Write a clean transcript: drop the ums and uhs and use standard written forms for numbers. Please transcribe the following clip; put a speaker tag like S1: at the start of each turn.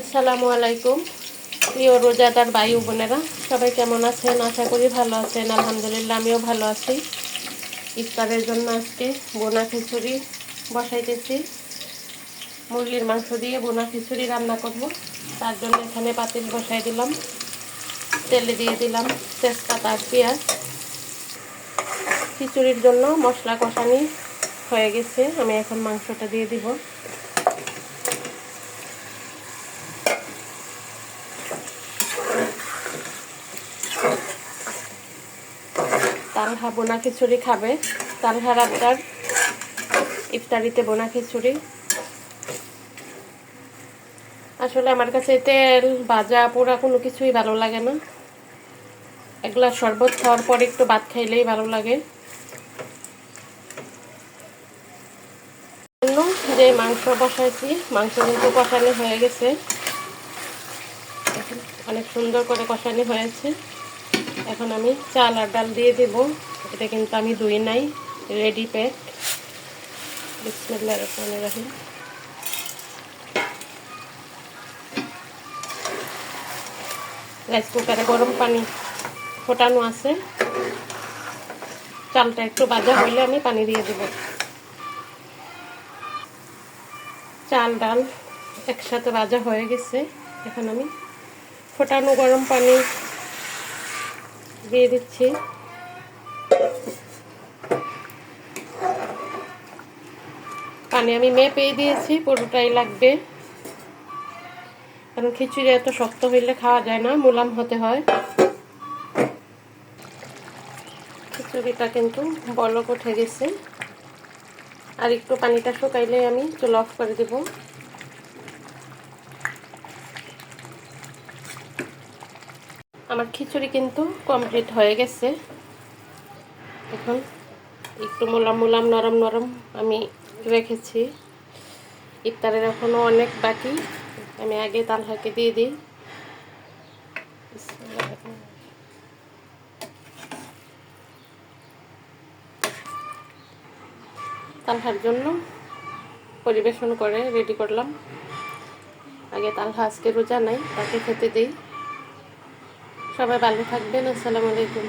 S1: আসসালামু আলাইকুম প্রিয় রোজাদার ভাই বোনেরা, সবাই কেমন আছেন? আশা করি ভালো আছেন। আলহামদুলিল্লাহ, আমিও ভালো আছি। ইফতারের জন্য আজকে বোনা খিচুড়ি বসাইতেছি। মুরগির মাংস দিয়ে বোনা খিচুড়ি রান্না করব। তার জন্য এখানে পাতিল বসাই দিলাম, তেলে দিয়ে দিলাম তেজপাতা আর পেঁয়াজ। খিচুড়ির জন্য মশলা কষানি হয়ে গেছে, আমি এখন মাংসটা দিয়ে দিব। তালহা বোনা খিচুড়ি খাবে। তালহার আবদার ইফতারিতে বোনা খিচুড়ি। আসলে আমার কাছে তেল ভাজা পোড়া কোনো কিছুই ভালো লাগে না। এক গ্লাস শরবত খাওয়ার পর একটু ভাত খাইলেই ভালো লাগে। যে মাংস বসাইছি, মাংস কিন্তু কষানি হয়ে গেছে, অনেক সুন্দর করে কষানি হয়েছে। এখন আমি চাল আর ডাল দিয়ে দেব। এটা কিন্তু আমি ধুই নাই, রেডি প্যাক। বিসমিল্লাহির রহমানির রহিম। রাইস কুকারে গরম পানি ফোটানো আছে, চালটা একটু ভাজা হইলে আমি পানি দিয়ে দেব। চাল ডাল একসাথে ভাজা হয়ে গেছে, এখন আমি ফোটানো গরম পানি দিয়ে দিচ্ছি। পানি আমি মেপে দিয়েছি, পুরোটাই লাগবে, কারণ খিচুড়ি এত শক্ত হইলে খাওয়া যায় না, মুলাম হতে হয়। খিচুড়িটা কিন্তু বলক উঠে গেছে, আর একটু পানিটা শুকাইলে আমি চুলা অফ করে দেব। আমার খিচুড়ি কিন্তু কমপ্লিট হয়ে গেছে। এখন একটু মুলাম মুলাম নরম নরম আমি রেখেছি। ইফতারের এখনও অনেক বাকি, আমি আগে তালহাকে দিয়ে দিই। তালহার জন্য পরিবেশন করে রেডি করলাম। আগে তালহা আজকে রোজা নাই, তাকে খেতে দিই। সবাই ভালো থাকবেন। আসসালামু আলাইকুম।